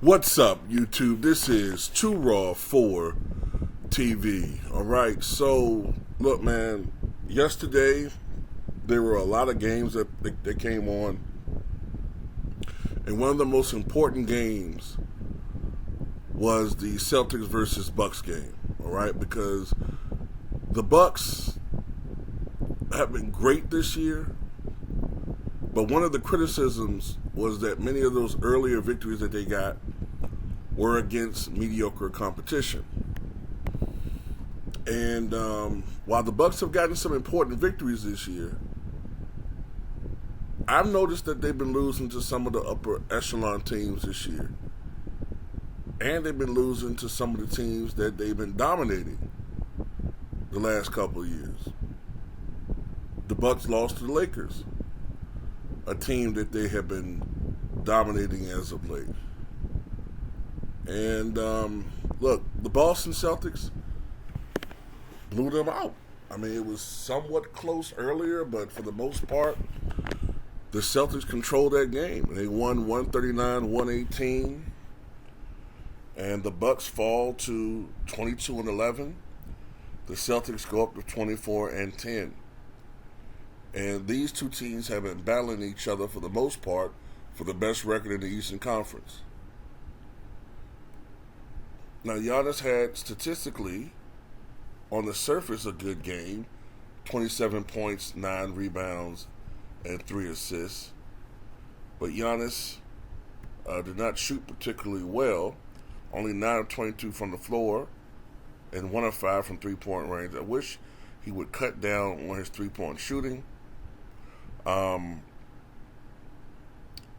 What's up, YouTube? This is Too Raw for TV. All right, so look, man. Yesterday there were a lot of games that came on, and one of the most important games was the Celtics versus Bucks game. All right, because the Bucks have been great this year, but one of the criticisms was that many of those earlier victories that they got were against mediocre competition. And while the Bucks have gotten some important victories this year, I've noticed that they've been losing to some of the upper echelon teams this year. And they've been losing to some of the teams that they've been dominating the last couple of years. The Bucks lost to the Lakers, a team that they have been dominating as of late. And look, the Boston Celtics blew them out. I mean, it was somewhat close earlier, but for the most part, the Celtics controlled that game. They won 139-118, and the Bucks fall to 22-11. The Celtics go up to 24-10. And these two teams have been battling each other for the most part for the best record in the Eastern Conference. Now, Giannis had statistically, on the surface, a good game. 27 points, 9 rebounds, and 3 assists. But Giannis did not shoot particularly well. Only 9 of 22 from the floor and 1 of 5 from three-point range. I wish he would cut down on his three-point shooting. Pat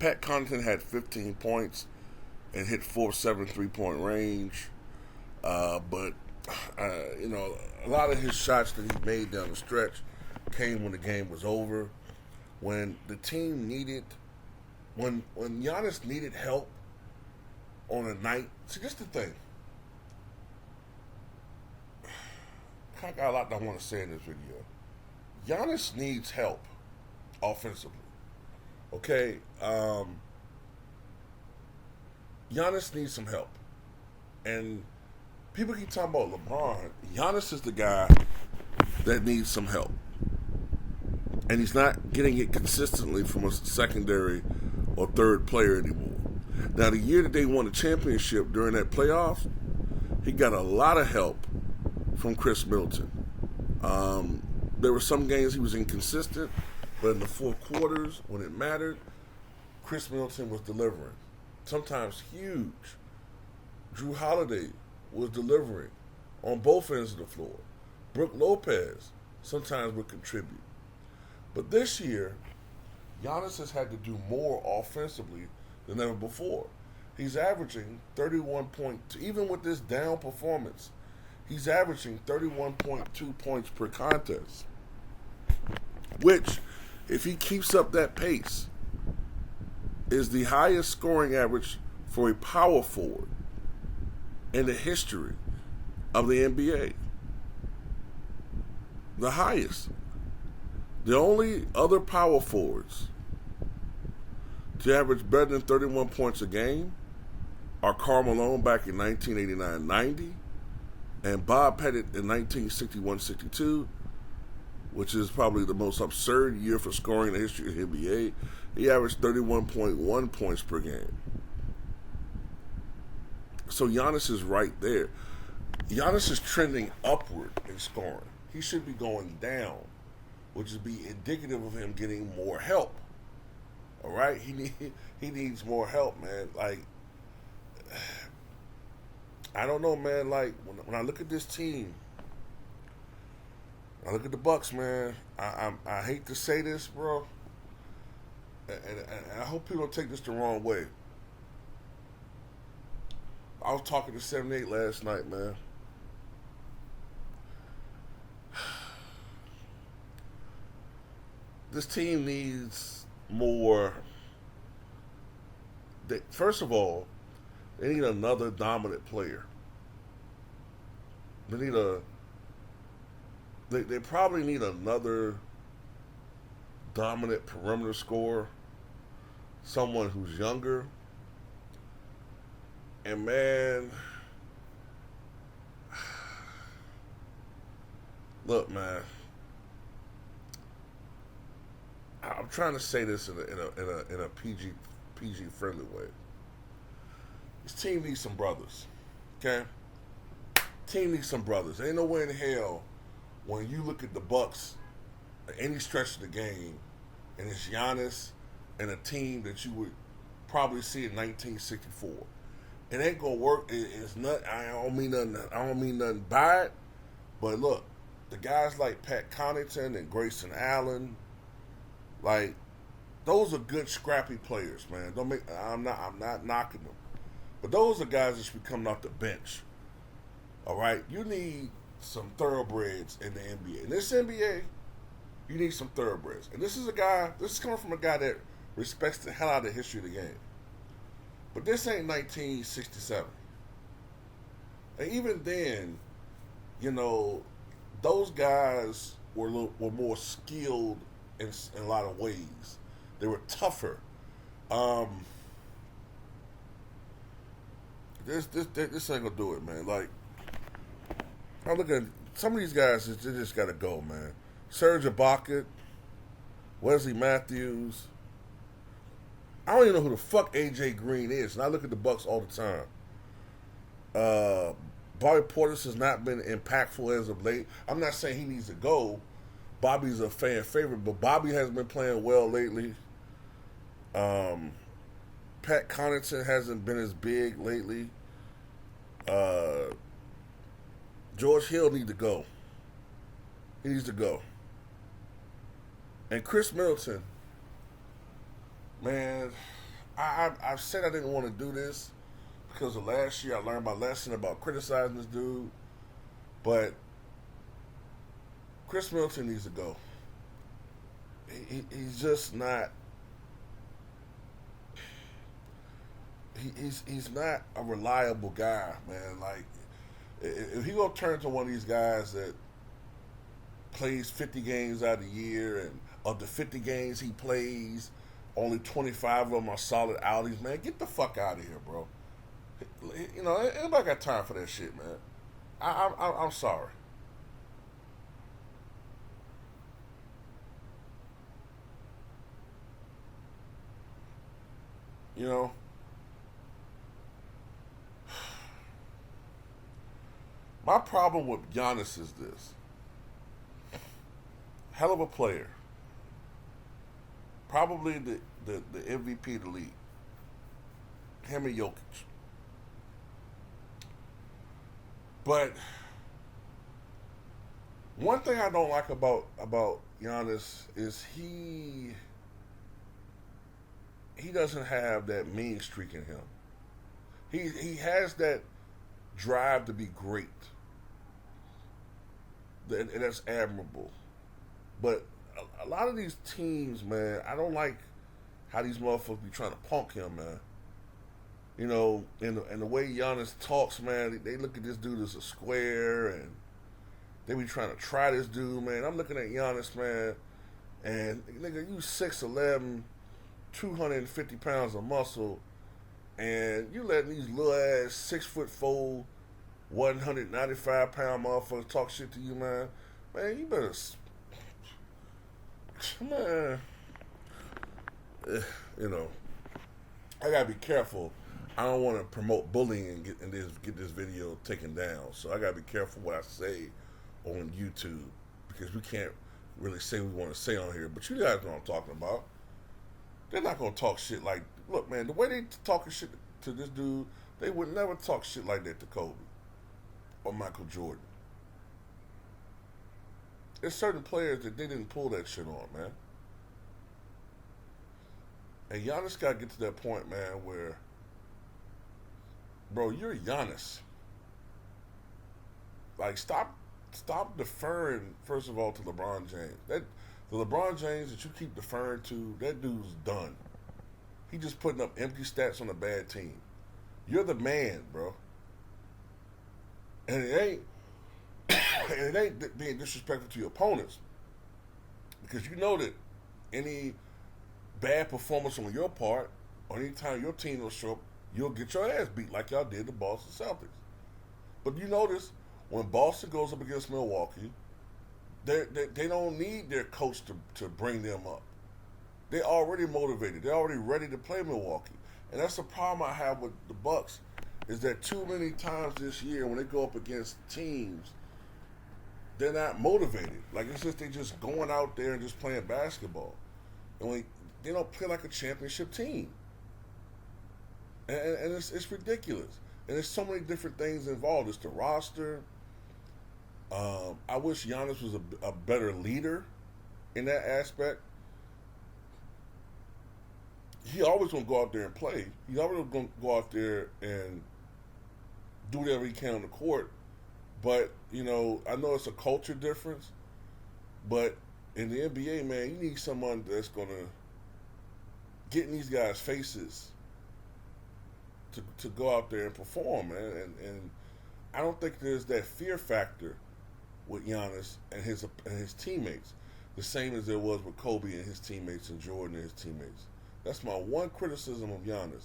Connaughton had 15 points and hit 4 of 7 three-point range. But a lot of his shots that he made down the stretch came when the game was over. When the team needed, when Giannis needed help on a night. See, this is the thing. I got a lot I want to say in this video. Giannis needs help offensively. Okay? Giannis needs some help. And people keep talking about LeBron. Giannis is the guy that needs some help. And he's not getting it consistently from a secondary or third player anymore. Now, the year that they won the championship during that playoffs, he got a lot of help from Chris Middleton. There were some games he was inconsistent, but in the fourth quarters, when it mattered, Chris Middleton was delivering. Sometimes huge. Drew Holiday was delivering on both ends of the floor. Brook Lopez sometimes would contribute. But this year, Giannis has had to do more offensively than ever before. He's averaging 31 points, even with this down performance, he's averaging 31.2 points per contest, which, if he keeps up that pace, is the highest scoring average for a power forward in the history of the NBA. The highest. The only other power forwards to average better than 31 points a game are Karl Malone back in 1989-90 and Bob Pettit in 1961-62, which is probably the most absurd year for scoring in the history of the NBA. He averaged 31.1 points per game. So Giannis is right there. Giannis is trending upward in scoring. He should be going down, which would be indicative of him getting more help. All right? He needs more help, man. Like, I don't know, man. Like, when I look at this team, I look at the Bucks, man. I hate to say this, bro, and I hope people don't take this the wrong way. I was talking to 78 last night, man. This team needs more. First of all, they need another dominant player. They probably need another dominant perimeter scorer, someone who's younger, And man, look, man, I'm trying to say this in a PG friendly way. This team needs some brothers, okay? Team needs some brothers. Ain't no way in hell when you look at the Bucks at any stretch of the game, and it's Giannis and a team that you would probably see in 1964. It ain't gonna work. It's not. I don't mean nothing. I don't mean nothing by it. But look, the guys like Pat Connaughton and Grayson Allen, like those are good, scrappy players, man. Don't make. I'm not knocking them, but those are guys that should be coming off the bench. All right, you need some thoroughbreds in the NBA. In this NBA, you need some thoroughbreds. And this is a guy. This is coming from a guy that respects the hell out of the history of the game. But this ain't 1967. And even then, you know, those guys were more skilled in a lot of ways. They were tougher. This ain't gonna do it, man. Like, I look at some of these guys. They just gotta go, man. Serge Ibaka, Wesley Matthews. I don't even know who the fuck AJ Green is, and I look at the Bucks all the time. Bobby Portis has not been impactful as of late. I'm not saying he needs to go. Bobby's a fan favorite, but Bobby has been playing well lately. Pat Connaughton hasn't been as big lately. George Hill needs to go. He needs to go. And Chris Middleton, man, I've said I didn't want to do this because of last year. I learned my lesson about criticizing this dude. But Chris Middleton needs to go. He's just not. He's not a reliable guy, man. Like, if he gonna turn to one of these guys that plays 50 games out of the year, and of the 50 games he plays, only 25 of them are solid outings, man, get the fuck out of here, bro. You know, anybody got time for that shit, man. I'm sorry. You know, my problem with Giannis is this. Hell of a player. Probably the MVP of the league. Him and Jokic. But one thing I don't like about Giannis is he doesn't have that mean streak in him. He has that drive to be great. And that's admirable. But a lot of these teams, man, I don't like how these motherfuckers be trying to punk him, man. You know, and the way Giannis talks, man, they look at this dude as a square, and they be trying to try this dude, man. I'm looking at Giannis, man, and nigga, you 6'11", 250 pounds of muscle, and you letting these little ass 6'4", 195-pound motherfuckers talk shit to you, man. Man, you better, man. You know, I gotta be careful. I don't want to promote bullying and get this video taken down. So I gotta be careful what I say on YouTube, because we can't really say what we want to say on here. But you guys know what I'm talking about. They're not gonna talk shit like, look, man, the way they talking shit to this dude, they would never talk shit like that to Kobe or Michael Jordan. There's certain players that they didn't pull that shit on, man. And Giannis gotta get to that point, man, where, bro, you're Giannis. Like, stop deferring, first of all, to LeBron James. The LeBron James that you keep deferring to, that dude's done. He just putting up empty stats on a bad team. You're the man, bro. And it ain't being disrespectful to your opponents, because you know that any bad performance on your part, or any time your team will show up, you'll get your ass beat like y'all did the Boston Celtics. But you notice when Boston goes up against Milwaukee, they don't need their coach to bring them up. They're already motivated. They're already ready to play Milwaukee. And that's the problem I have with the Bucks, is that too many times this year when they go up against teams, they're not motivated. Like it's just they just going out there and just playing basketball. And they don't play like a championship team. And it's ridiculous. And there's so many different things involved. It's the roster. I wish Giannis was a better leader in that aspect. He always gonna go out there and play. He's always gonna go out there and do whatever he can on the court. But I know it's a culture difference. But in the NBA, man, you need someone that's gonna get in these guys' faces to go out there and perform, man. And I don't think there's that fear factor with Giannis and his teammates, the same as there was with Kobe and his teammates and Jordan and his teammates. That's my one criticism of Giannis.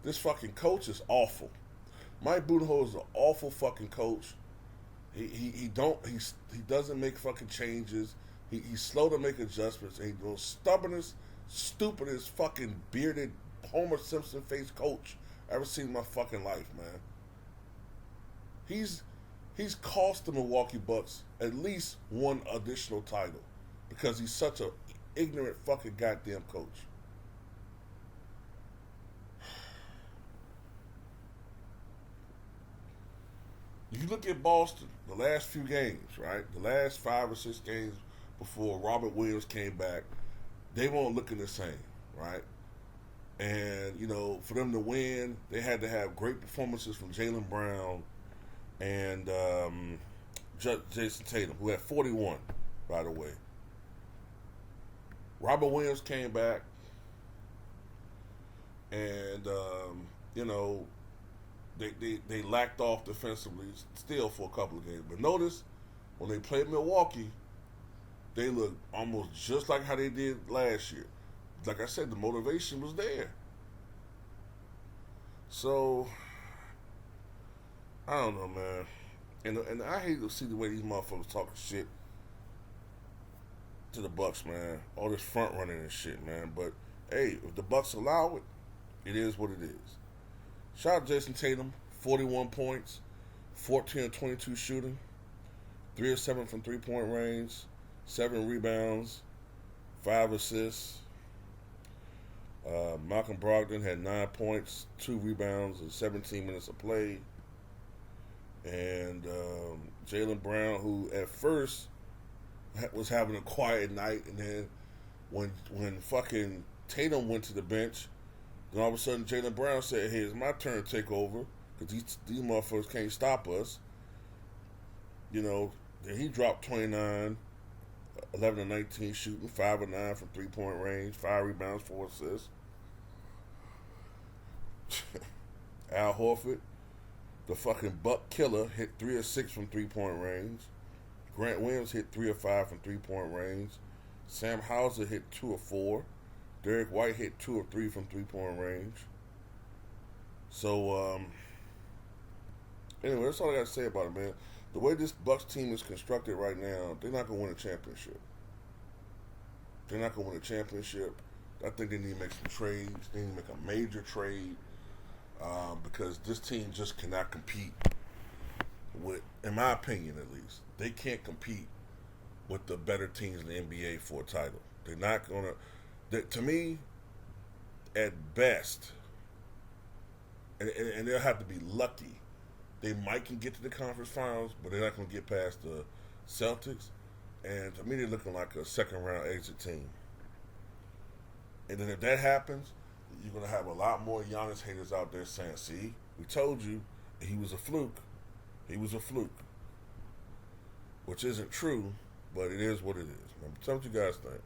This fucking coach is awful. Mike Budenholzer is an awful fucking coach. He doesn't make fucking changes. He's slow to make adjustments. And he's the stubbornest, stupidest fucking bearded Homer Simpson faced coach I ever seen in my fucking life, man. He's cost the Milwaukee Bucks at least one additional title because he's such a ignorant fucking goddamn coach. If you look at Boston, the last few games, right? The last 5 or 6 games before Robert Williams came back, they weren't looking the same, right? And, for them to win, they had to have great performances from Jaylen Brown and Jason Tatum, who had 41, by the way. Robert Williams came back, and, they lacked off defensively still for a couple of games. But notice, when they played Milwaukee, they looked almost just like how they did last year. Like I said, the motivation was there. So, I don't know, man. And I hate to see the way these motherfuckers talking shit to the Bucks, man. All this front running and shit, man. But, hey, if the Bucks allow it, it is what it is. Shout out Jason Tatum, 41 points, 14 of 22 shooting, 3 of 7 from three-point range, 7 rebounds, 5 assists. Malcolm Brogdon had 9 points, 2 rebounds, and 17 minutes of play. And Jaylen Brown, who at first was having a quiet night, and then when fucking Tatum went to the bench, then all of a sudden Jaylen Brown said, "Hey, it's my turn to take over because these motherfuckers can't stop us." Then he dropped 29. 11 of 19 shooting, 5 of 9 from three-point range, 5 rebounds, 4 assists. Al Horford, the fucking Buck killer, hit 3 of 6 from three-point range. Grant Williams hit 3 of 5 from three-point range. Sam Hauser hit 2 of 4. Derek White hit 2 of 3 from three-point range. So, anyway, that's all I got to say about it, man. The way this Bucks team is constructed right now, they're not going to win a championship. They're not going to win a championship. I think they need to make some trades. They need to make a major trade because this team just cannot compete with, in my opinion at least, they can't compete with the better teams in the NBA for a title. They're not going to, to me, at best, and they'll have to be lucky. They might can get to the conference finals, but they're not going to get past the Celtics. And to me, they're looking like a second-round exit team. And then if that happens, you're going to have a lot more Giannis haters out there saying, "See, we told you he was a fluke. He was a fluke." Which isn't true, but it is what it is. Tell me what you guys think.